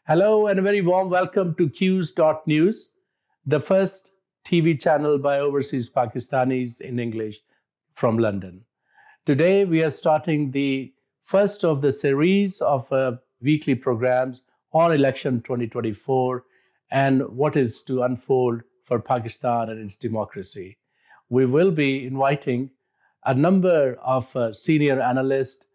Hello and a very warm welcome to Quews.news, the first TV channel by overseas Pakistanis in English from London. Today we are starting the first of the series of weekly programs on election 2024 and what is to unfold for Pakistan and its democracy. We will be inviting a number of senior analysts,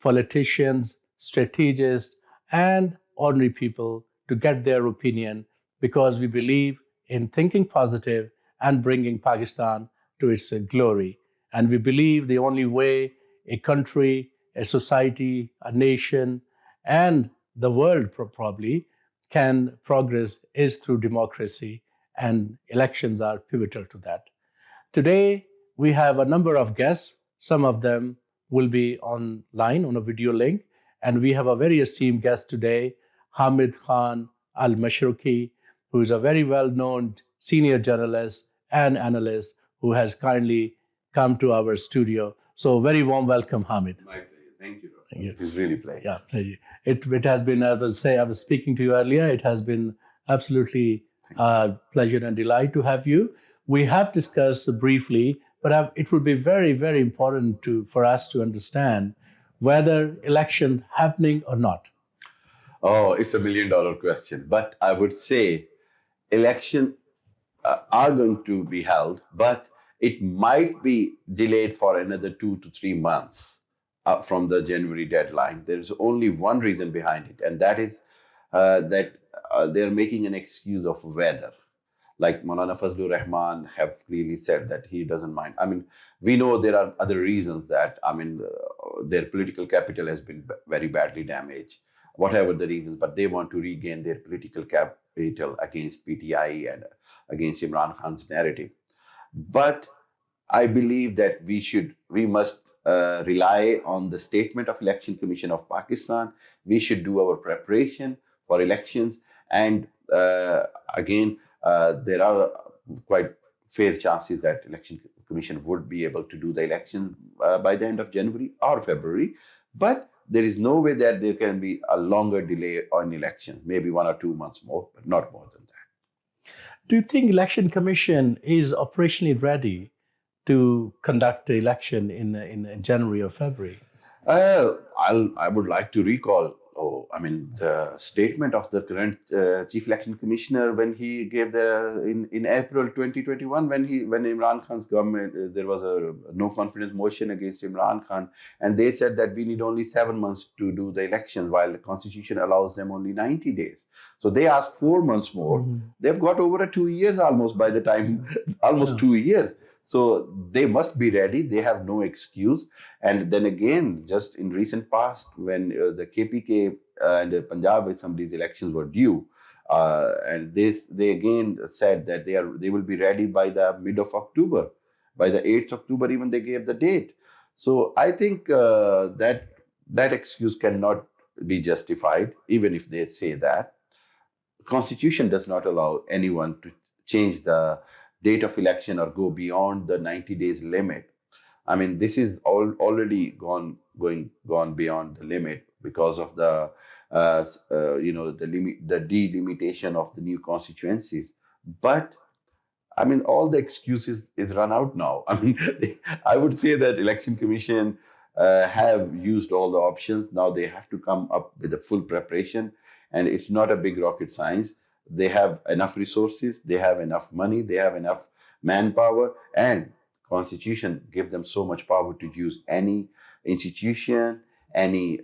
politicians, strategists, and ordinary people to get their opinion because we believe in thinking positive and bringing Pakistan to its glory. And we believe the only way a country, a society, a nation, and the world probably can progress is through democracy, and elections are pivotal to that. Today, we have a number of guests. Some of them will be online on a video link. And we have a very esteemed guest today, Hamid Khan Al-Mashriqi, who is a very well-known senior journalist and analyst who has kindly come to our studio. So very warm welcome, Hamid. My pleasure. Thank you. Thank you. It is really a pleasure. Yeah, pleasure. It has been, I was speaking to you earlier, it has been absolutely a pleasure and delight to have you. We have discussed briefly, but it will be very, very important for us to understand whether election happening or not. Oh, it's $1 million question. But I would say election are going to be held, but it might be delayed for another 2 to 3 months from the January deadline. There is only one reason behind it, and that is that they're making an excuse of weather. Like Maulana Fazlur Rahman have clearly said that he doesn't mind. I mean, we know there are other reasons that, their political capital has been very badly damaged, whatever the reasons, but they want to regain their political capital against PTI and against Imran Khan's narrative. But I believe that we must rely on the statement of Election Commission of Pakistan. We should do our preparation for elections. And again, there are quite fair chances that Election Commission would be able to do the election by the end of January or February. But there is no way that there can be a longer delay on election, maybe 1 or 2 months more, but not more than that. Do you think Election Commission is operationally ready to conduct the election in January or February? I would like to recall the statement of the current Chief Election Commissioner when he gave in April 2021 when Imran Khan's government there was a no confidence motion against Imran Khan, and they said that we need only 7 months to do the elections while the Constitution allows them only 90 days. So they asked 4 months more. Mm-hmm. They've got over 2 years almost by the time, almost 2 years. So they must be ready. They have no excuse. And then again, just in recent past, when the KPK and Punjab Assembly's elections were due, and they again said that they will be ready by the mid of October, by the 8th October, even they gave the date. So I think that excuse cannot be justified, even if they say that. Constitution does not allow anyone to change the date of election or go beyond the 90 days limit. I mean, this is already gone beyond the limit because of the delimitation of the new constituencies. But I mean, all the excuses is run out now. I mean, I would say that Election Commission have used all the options. Now they have to come up with a full preparation, and it's not a big rocket science. They have enough resources, they have enough money, they have enough manpower, and Constitution give them so much power to use any institution, any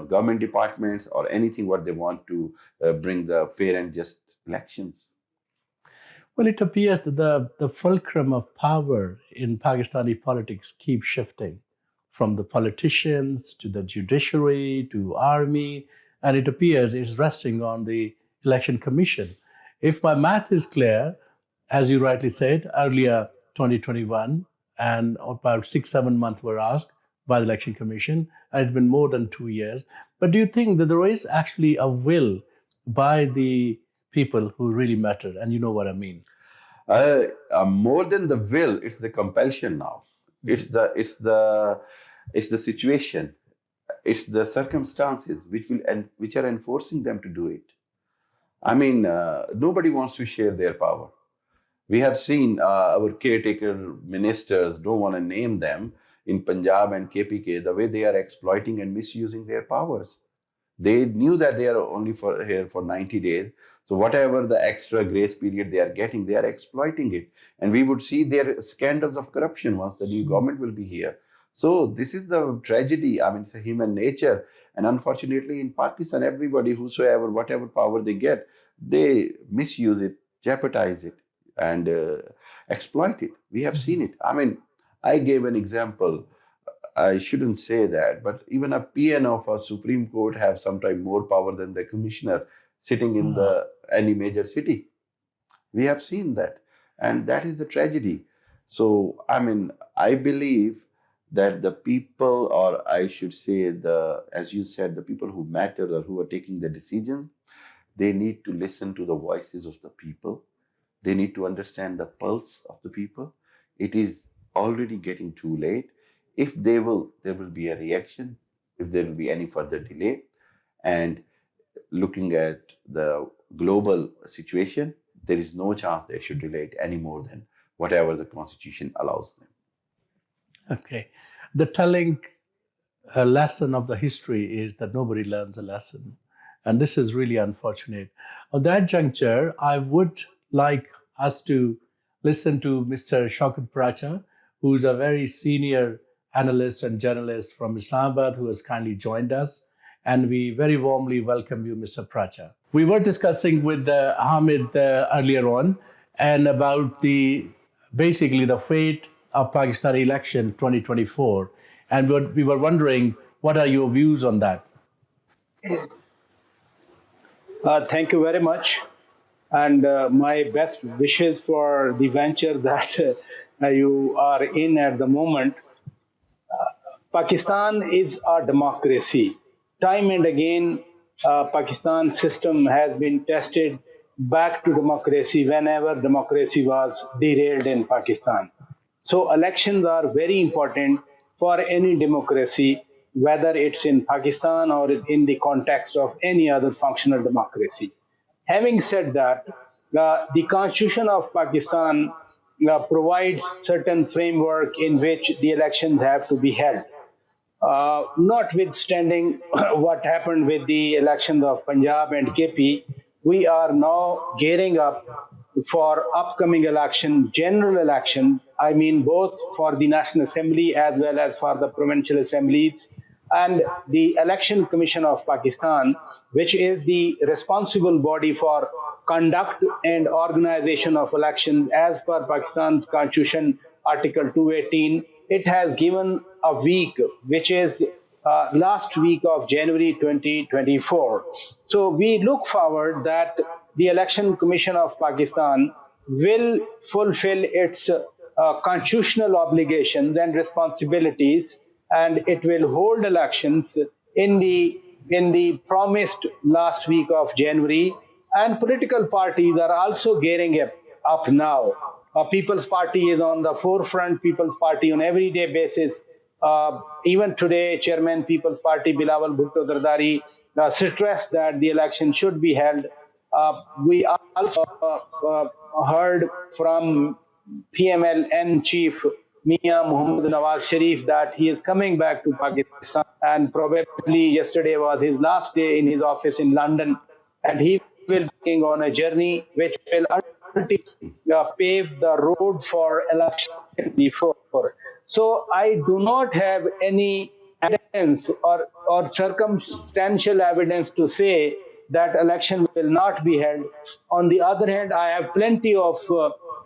government departments or anything what they want to bring the fair and just elections. Well, it appears that the fulcrum of power in Pakistani politics keeps shifting from the politicians to the judiciary to army, and it appears it's resting on the Election Commission. If my math is clear, as you rightly said, earlier 2021, and about 6-7 months were asked by the Election Commission, and it's been more than 2 years. But do you think that there is actually a will by the people who really matter? And you know what I mean. More than the will, it's the compulsion now. Mm-hmm. It's the situation. It's the circumstances which are enforcing them to do it. I mean, nobody wants to share their power. We have seen our caretaker ministers, don't want to name them, in Punjab and KPK, the way they are exploiting and misusing their powers. They knew that they are only here for 90 days. So whatever the extra grace period they are getting, they are exploiting it. And we would see their scandals of corruption once the new government will be here. So this is the tragedy. I mean, it's a human nature. And unfortunately, in Pakistan, everybody, whosoever, whatever power they get, they misuse it, jeopardize it, and exploit it. We have seen it. I mean, I gave an example. I shouldn't say that, but even a PN of a Supreme Court have sometimes more power than the commissioner sitting in any major city. We have seen that, and that is the tragedy. So, I mean, I believe that the people, or I should say, as you said, the people who matter or who are taking the decision, they need to listen to the voices of the people. They need to understand the pulse of the people. It is already getting too late. If there will be a reaction, if there will be any further delay. And looking at the global situation, there is no chance they should delay it any more than whatever the constitution allows them. Okay. The telling lesson of the history is that nobody learns a lesson. And this is really unfortunate. On that juncture, I would like us to listen to Mr. Shaukat Piracha, who is a very senior analyst and journalist from Islamabad, who has kindly joined us. And we very warmly welcome you, Mr. Piracha. We were discussing with Hamid earlier on and about basically the fate of Pakistani election 2024. And we were wondering, what are your views on that? Thank you very much. And my best wishes for the venture that you are in at the moment. Pakistan is a democracy. Time and again, Pakistan system has been tested back to democracy whenever democracy was derailed in Pakistan. So elections are very important for any democracy, whether it's in Pakistan or in the context of any other functional democracy. Having said that, the Constitution of Pakistan provides certain framework in which the elections have to be held. Notwithstanding what happened with the elections of Punjab and KP, we are now gearing up for upcoming election, general election, I mean both for the National Assembly as well as for the provincial assemblies. And the Election Commission of Pakistan, which is the responsible body for conduct and organization of elections as per Pakistan's Constitution, Article 218, it has given a week, which is last week of January 2024. So we look forward that the Election Commission of Pakistan will fulfill its constitutional obligations and responsibilities, and it will hold elections in the promised last week of January. And political parties are also gearing up now. People's Party is on the forefront. People's Party on everyday basis. Even today, Chairman People's Party Bilawal Bhutto Zardari stressed that the election should be held. We also heard from PMLN chief Mia Muhammad Nawaz Sharif that he is coming back to Pakistan, and probably yesterday was his last day in his office in London, and he will be going on a journey which will ultimately pave the road for election before. So I do not have any evidence or circumstantial evidence to say that election will not be held. On the other hand, I have plenty of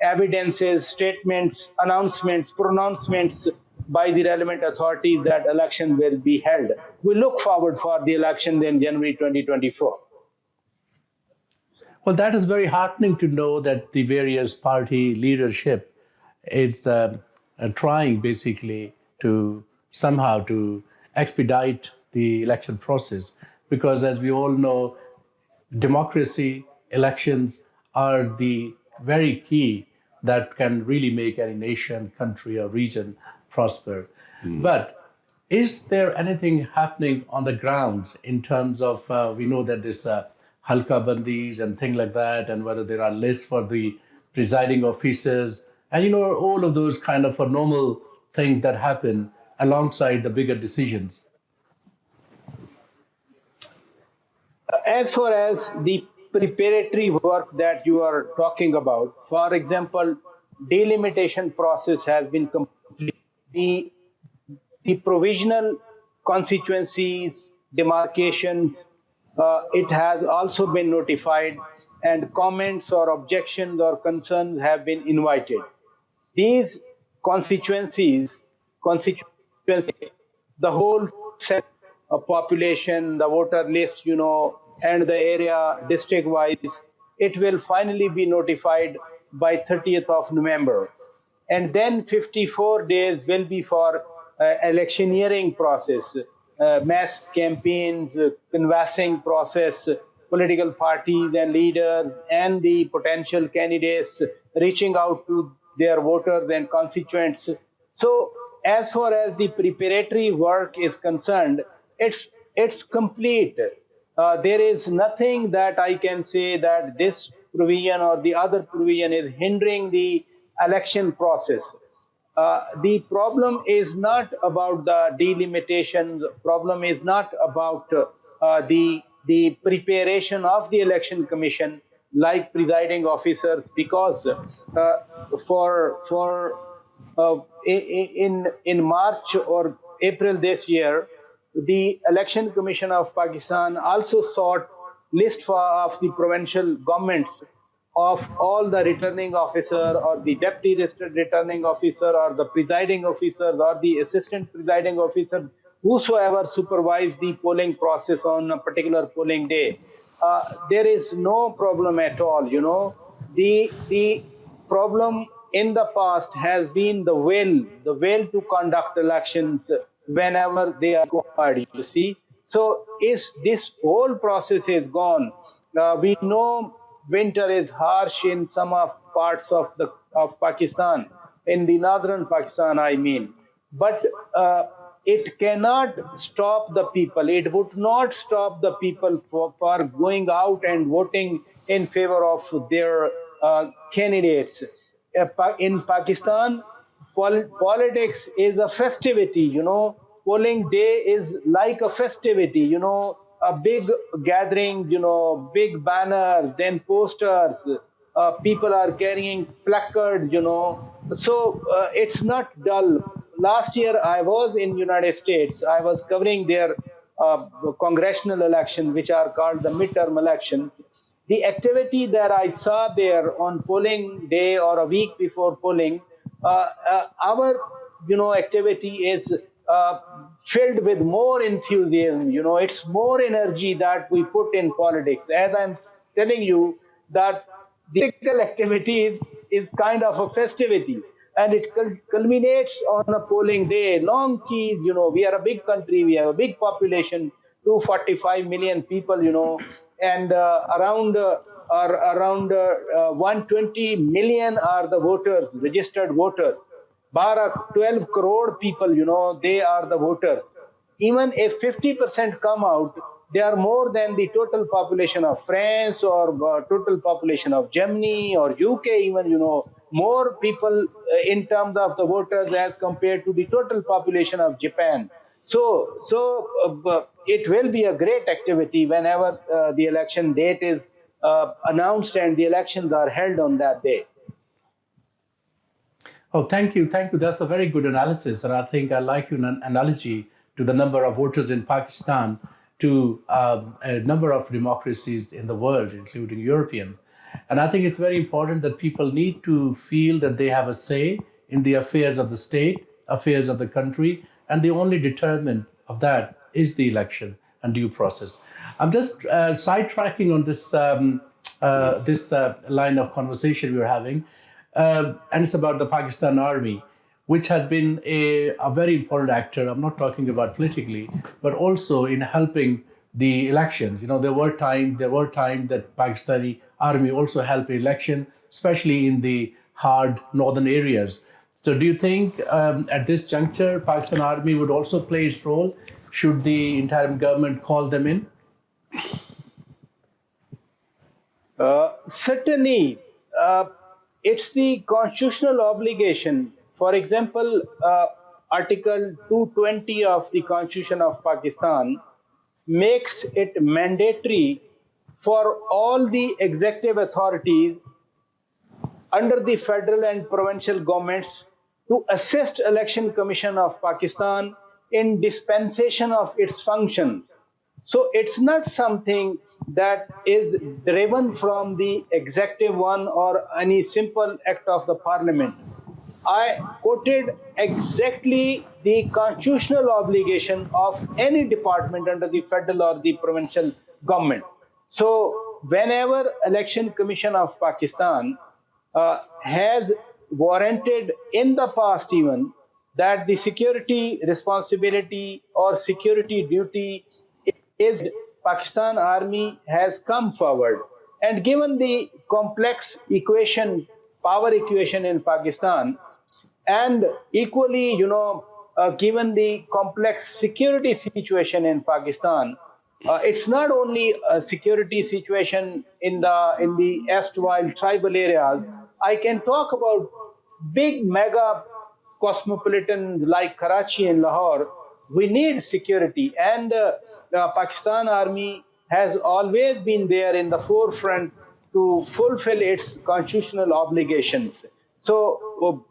evidences, statements, announcements, pronouncements by the relevant authorities that election will be held. We look forward for the election in January 2024. Well, that is very heartening to know that the various party leadership is trying basically to somehow to expedite the election process, because as we all know, democracy, elections are the very key that can really make any nation, country, or region prosper. But is there anything happening on the grounds in terms of, we know that this halka bandis and things like that, and whether there are lists for the presiding officers, and all of those kind of a normal things that happen alongside the bigger decisions. As far as the preparatory work that you are talking about, for example, delimitation process has been completed. The provisional constituencies, demarcations, it has also been notified, and comments or objections or concerns have been invited. These constituencies, the whole set of population, the voter list, and the area district-wise, it will finally be notified by 30th of November. And then 54 days will be for electioneering process, mass campaigns, canvassing process, political parties and leaders and the potential candidates reaching out to their voters and constituents. So as far as the preparatory work is concerned, it's complete. There is nothing that I can say that this provision or the other provision is hindering the election process. The problem is not about the delimitations. Problem is not about the preparation of the election commission, like presiding officers, because in March or April this year, the Election Commission of Pakistan also sought list of the provincial governments of all the returning officer or the deputy returning officer or the presiding officer or the assistant presiding officer, whosoever supervised the polling process on a particular polling day. There is no problem at all. The problem in the past has been the will to conduct elections whenever they are required, you see. So this whole process is gone. We know winter is harsh in some of parts of Pakistan, in the northern Pakistan, I mean. But it cannot stop the people. It would not stop the people for going out and voting in favor of their candidates. In Pakistan, politics is a festivity, Polling day is like a festivity, a big gathering, big banner, then posters. People are carrying placards, So it's not dull. Last year, I was in United States. I was covering their congressional elections, which are called the midterm elections. The activity that I saw there on polling day or a week before polling, our activity is filled with more enthusiasm. It's more energy that we put in politics. As I'm telling you, that the political activity is kind of a festivity, and it culminates on a polling day. Long queues. We are a big country. We have a big population, 245 million people. And around 120 million are the voters, registered voters. 12 crore people, they are the voters. Even if 50% come out, they are more than the total population of France or total population of Germany or UK even, more people in terms of the voters as compared to the total population of Japan. So it will be a great activity whenever the election date is announced and the elections are held on that day. Oh, thank you. That's a very good analysis. And I think I like your analogy to the number of voters in Pakistan to a number of democracies in the world, including European. And I think it's very important that people need to feel that they have a say in the affairs of the state, affairs of the country, and the only determinant of that is the election and due process. I'm just sidetracking on this line of conversation we're having. And it's about the Pakistan Army, which has been a very important actor. I'm not talking about politically, but also in helping the elections. There were times that Pakistani Army also helped election, especially in the hard northern areas. So do you think at this juncture, Pakistan Army would also play its role? Should the interim government call them in? Certainly, it's the constitutional obligation. For example, Article 220 of the Constitution of Pakistan makes it mandatory for all the executive authorities under the federal and provincial governments to assist Election Commission of Pakistan in dispensation of its functions. So it's not something that is driven from the executive one or any simple act of the parliament. I quoted exactly the constitutional obligation of any department under the federal or the provincial government. So whenever Election Commission of Pakistan has warranted in the past even that the security responsibility or security duty is Pakistan Army has come forward. And given the complex equation, power equation in Pakistan, and equally, given the complex security situation in Pakistan, it's not only a security situation in the erstwhile tribal areas. I can talk about big mega cosmopolitan like Karachi and Lahore. We need security, and Pakistan Army has always been there in the forefront to fulfill its constitutional obligations. So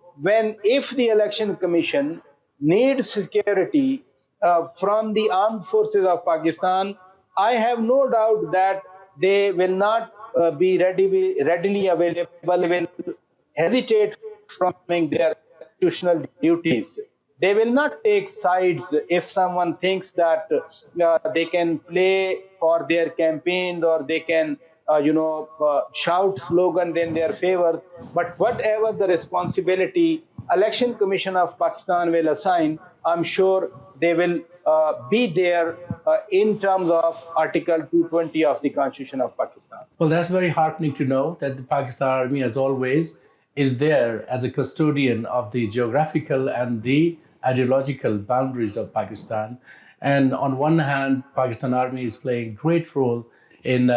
if the Election Commission needs security from the armed forces of Pakistan, I have no doubt that they will not be readily available, will hesitate from doing their constitutional duties. They will not take sides if someone thinks that they can play for their campaigns or they can shout slogans in their favor. But whatever the responsibility Election Commission of Pakistan will assign, I'm sure they will be there in terms of Article 220 of the Constitution of Pakistan. Well, that's very heartening to know that the Pakistan Army, as always, is there as a custodian of the geographical and the ideological boundaries of Pakistan. And on one hand, Pakistan Army is playing a great role in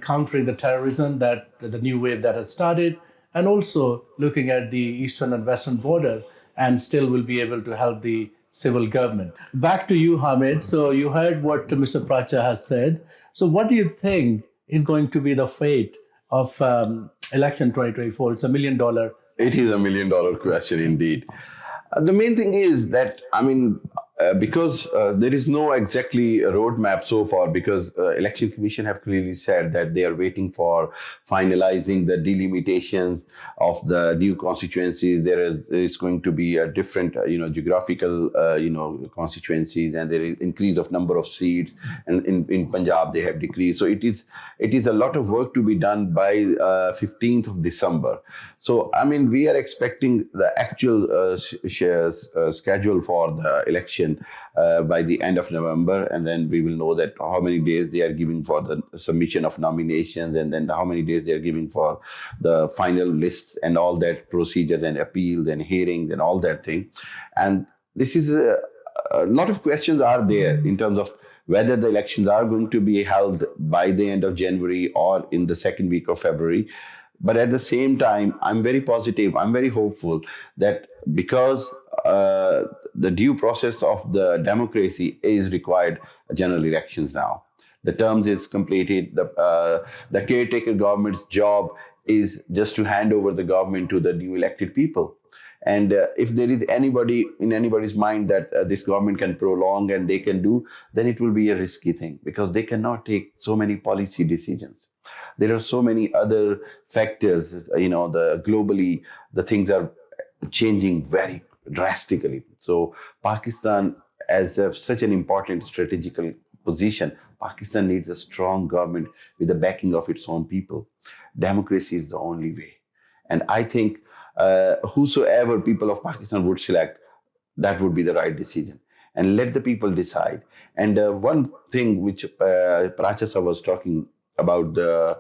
countering the terrorism that the new wave that has started, and also looking at the eastern and western border, and still will be able to help the civil government. Back to you, Hamid. So you heard what Mr. Piracha has said. So what do you think is going to be the fate of election 2024? It's $1 million. It is $1 million question indeed. The main thing is that, because there is no exactly a roadmap so far, because Election Commission have clearly said that they are waiting for finalizing the delimitations of the new constituencies. There is going to be a different, geographical, constituencies, and there is increase of number of seats. And in Punjab, they have decreased. So it is a lot of work to be done by 15th of December. So, we are expecting the actual schedule for the election by the end of November, and then we will know that how many days they are giving for the submission of nominations, and then how many days they are giving for the final list and all that procedures and appeals and hearings and all that thing. And this is a lot of questions are there in terms of whether the elections are going to be held by the end of January or in the second week of February. But at the same time, I'm very positive, I'm very hopeful that because the due process of the democracy is required general elections now. The terms is completed. The caretaker government's job is just to hand over the government to the new elected people. And if there is anybody in anybody's mind that this government can prolong and they can do, then it will be a risky thing because they cannot take so many policy decisions. There are so many other factors, globally, the things are changing very drastically. So Pakistan, as such an important strategical position, Pakistan needs a strong government with the backing of its own people. Democracy is the only way. And I think whosoever people of Pakistan would select, that would be the right decision. And let the people decide. And one thing which Piracha was talking about the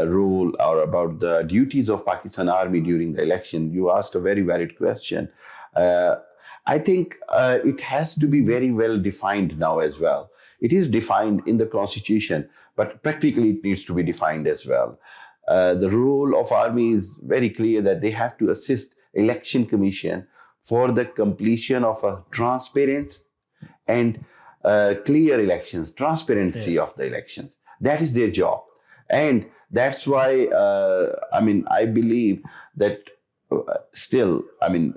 role or about the duties of Pakistan Army during the election, you asked a very valid question. I think it has to be very well defined now as well. It is defined in the constitution, but practically it needs to be defined as well. The role of army is very clear that they have to assist election commission for the completion of a transparent and clear elections, transparency of the elections. That is their job. And that's why, I believe that still,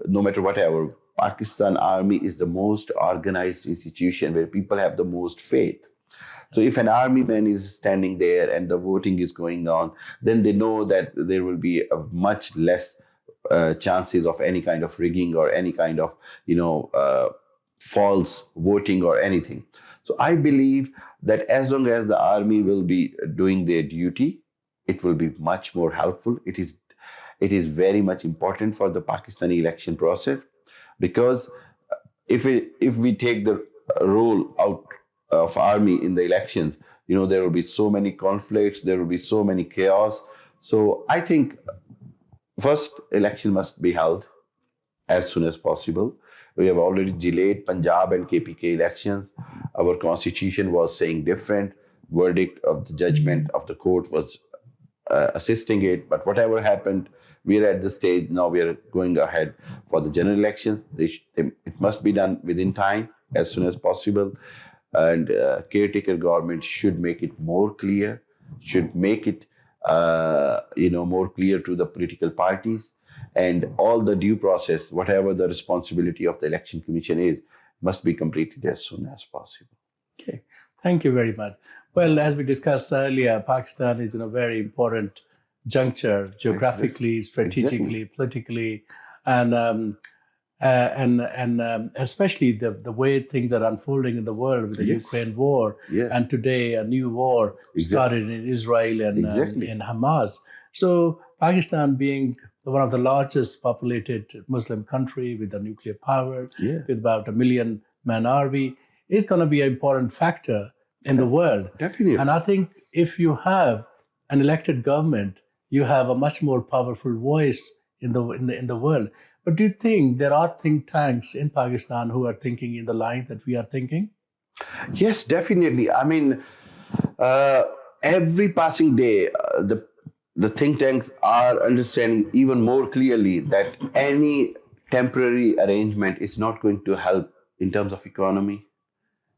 no matter whatever, Pakistan Army is the most organized institution where people have the most faith. So if an army man is standing there and the voting is going on, then they know that there will be a much less chances of any kind of rigging or any kind of, false voting or anything. So I believe that as long as the army will be doing their duty, it will be much more helpful. It is very much important for the Pakistani election process, because if we take the role out of army in the elections, there will be so many conflicts, there will be so many chaos. So I think first election must be held as soon as possible. We have already delayed Punjab and KPK elections. Our constitution was saying different. Verdict of the judgment of the court was assisting it. But whatever happened, we are at the stage now. We are going ahead for the general elections. It must be done within time, as soon as possible. And caretaker government should make it more clear. Should make it more clear to the political parties. And all the due process, whatever the responsibility of the election commission is, must be completed as soon as possible. Okay, thank you very much. Well, as we discussed earlier, Pakistan is in a very important juncture, geographically, strategically, politically, and especially the way things are unfolding in the world with the Ukraine war, and today a new war started in Israel and in Hamas. So Pakistan being one of the largest populated Muslim country with a nuclear power, with about 1 million man army, is going to be an important factor in the world. Definitely. And I think if you have an elected government, you have a much more powerful voice in the world. But do you think there are think tanks in Pakistan who are thinking in the line that we are thinking? Yes, definitely. Every passing day, the think tanks are understanding even more clearly that any temporary arrangement is not going to help in terms of economy,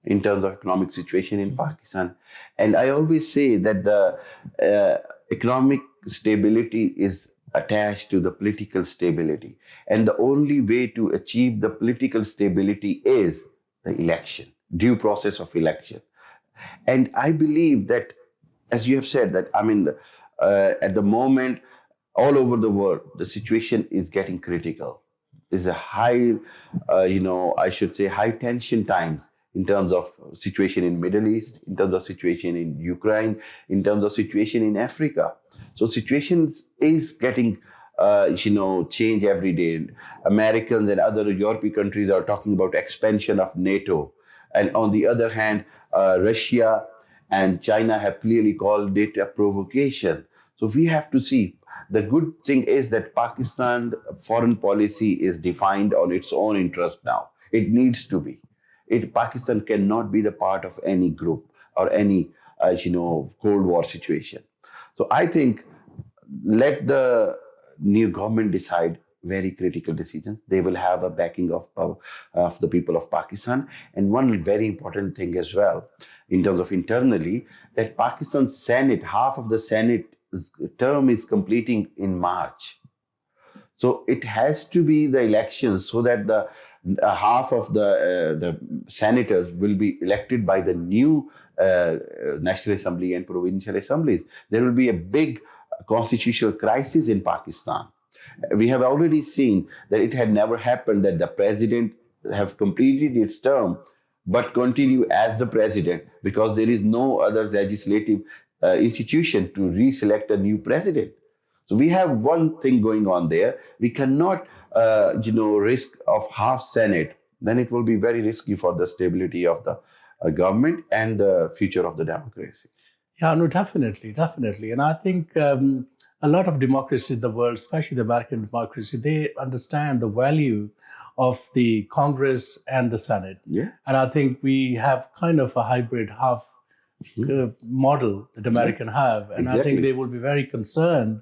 in terms of economic situation in Pakistan. And I always say that the economic stability is attached to the political stability. And the only way to achieve the political stability is the election, due process of election. And I believe that, as you have said, that at the moment, all over the world, the situation is getting critical. It's a high, high tension times in terms of situation in Middle East, in terms of situation in Ukraine, in terms of situation in Africa. So situations is getting, change every day. Americans and other European countries are talking about expansion of NATO. And on the other hand, Russia and China have clearly called it a provocation. So we have to see. The good thing is that Pakistan foreign policy is defined on its own interest now. It needs to be. Pakistan cannot be the part of any group or any, Cold War situation. So I think let the new government decide very critical decisions. They will have a backing of the people of Pakistan. And one very important thing as well, in terms of internally, that Pakistan Senate, half of the Senate term is completing in March. So it has to be the elections so that the half of the senators will be elected by the new National Assembly and provincial assemblies. There will be a big constitutional crisis in Pakistan. We have already seen that it had never happened that the president have completed its term but continue as the president, because there is no other legislative institution to reselect a new president. So we have one thing going on there. We cannot, risk of half Senate. Then it will be very risky for the stability of the government and the future of the democracy. Yeah, no, definitely. And I think a lot of democracy in the world, especially the American democracy, they understand the value of the Congress and the Senate. Yeah. And I think we have kind of a hybrid half model that American have. And I Exactly. think they will be very concerned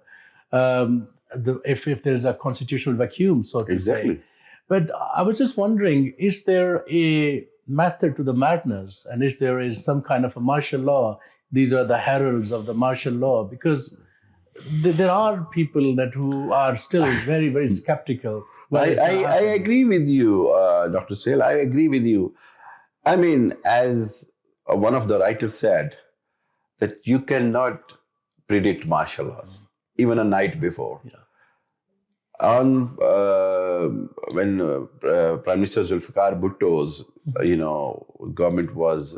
if there is a constitutional vacuum, so to say. But I was just wondering, is there a method to the madness? And is there some kind of a martial law? These are the heralds of the martial law, because there are people who are still very, very skeptical. I agree with you, Dr. Sale. I agree with you. I mean, as one of the writers said, that you cannot predict martial laws, even a night before. Yeah. When Prime Minister Zulfikar Bhutto's government was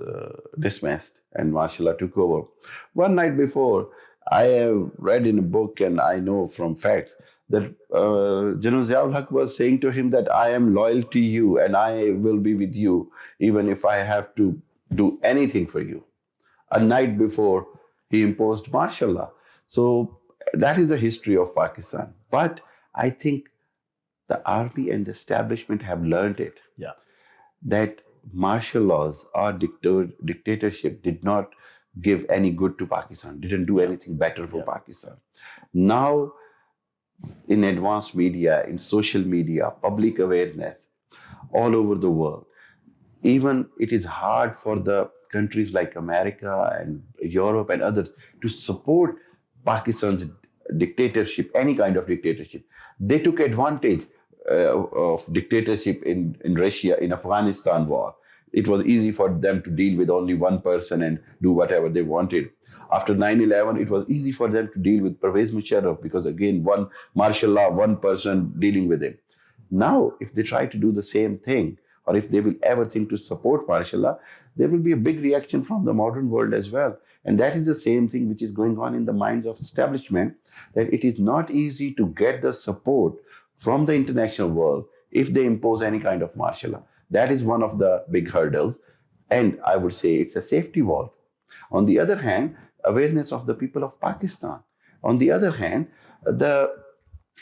dismissed and martial law took over, one night before, I have read in a book and I know from facts that General Ziaul Haq was saying to him that I am loyal to you and I will be with you even if I have to do anything for you. A night before he imposed martial law. So that is the history of Pakistan. But I think the army and the establishment have learned it. Yeah. That martial laws or dictatorship did not give any good to Pakistan, didn't do anything better for Pakistan. Now, in advanced media, in social media, public awareness, all over the world, even it is hard for the countries like America and Europe and others to support Pakistan's dictatorship, any kind of dictatorship. They took advantage of dictatorship in Russia, in Afghanistan war. It was easy for them to deal with only one person and do whatever they wanted. After 9/11, it was easy for them to deal with Pervez Musharraf because again, one martial law, one person dealing with him. Now, if they try to do the same thing, or if they will ever think to support martial law, there will be a big reaction from the modern world as well. And that is the same thing which is going on in the minds of establishment, that it is not easy to get the support from the international world if they impose any kind of martial law. That is one of the big hurdles. And I would say it's a safety valve. On the other hand, awareness of the people of Pakistan. On the other hand,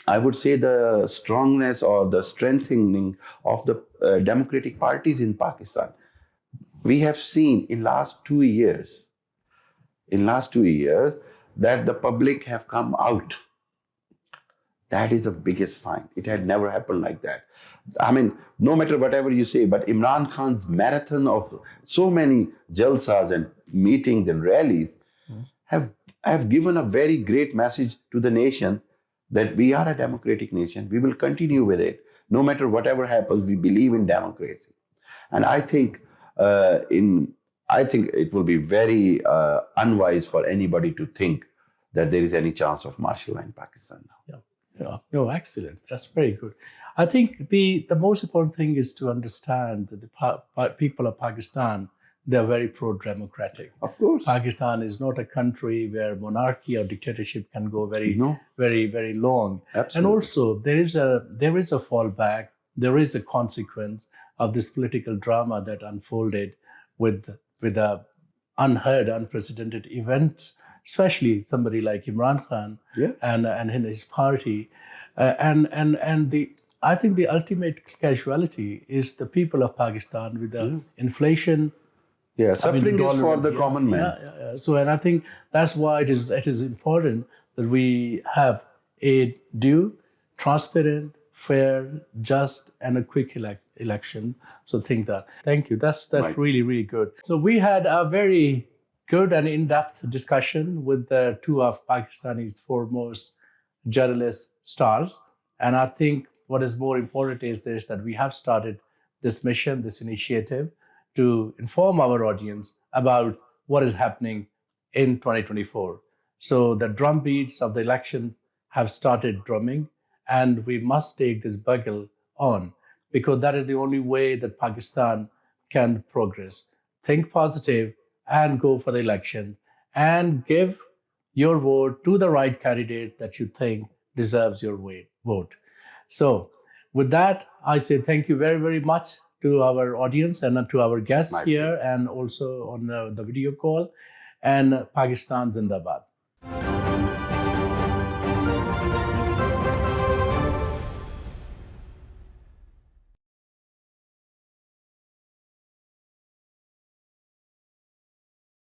I would say the strongness or the strengthening of the democratic parties in Pakistan. We have seen in last 2 years, that the public have come out. That is the biggest sign. It had never happened like that. I mean, no matter whatever you say, but Imran Khan's marathon of so many jalsas and meetings and rallies have given a very great message to the nation that we are a democratic nation. We will continue with it. No matter whatever happens, we believe in democracy. And I think it will be very unwise for anybody to think that there is any chance of martial law in Pakistan now. Yeah. No, excellent. That's very good. I think the most important thing is to understand that the people of Pakistan, they're very pro-democratic. Of course. Pakistan is not a country where monarchy or dictatorship can go very, very long. Absolutely. And also, there is a fallback. There is a consequence of this political drama that unfolded with the unheard, unprecedented events, especially somebody like Imran Khan and his party. I think the ultimate casualty is the people of Pakistan with the inflation. Yeah, suffering is for the common man. So, and I think that's why it is important that we have a due, transparent, fair, just, and a quick election. So think that. Thank you. That's right. Really, really good. So we had a very good and in-depth discussion with the two of Pakistani's foremost journalist stars. And I think what is more important is this, that we have started this mission, this initiative, to inform our audience about what is happening in 2024. So the drumbeats of the election have started drumming, and we must take this bugle on, because that is the only way that Pakistan can progress. Think positive and go for the election and give your vote to the right candidate that you think deserves your vote. So with that, I say thank you very, very much to our audience and to our guests here and also on the video call. And Pakistan Zindabad.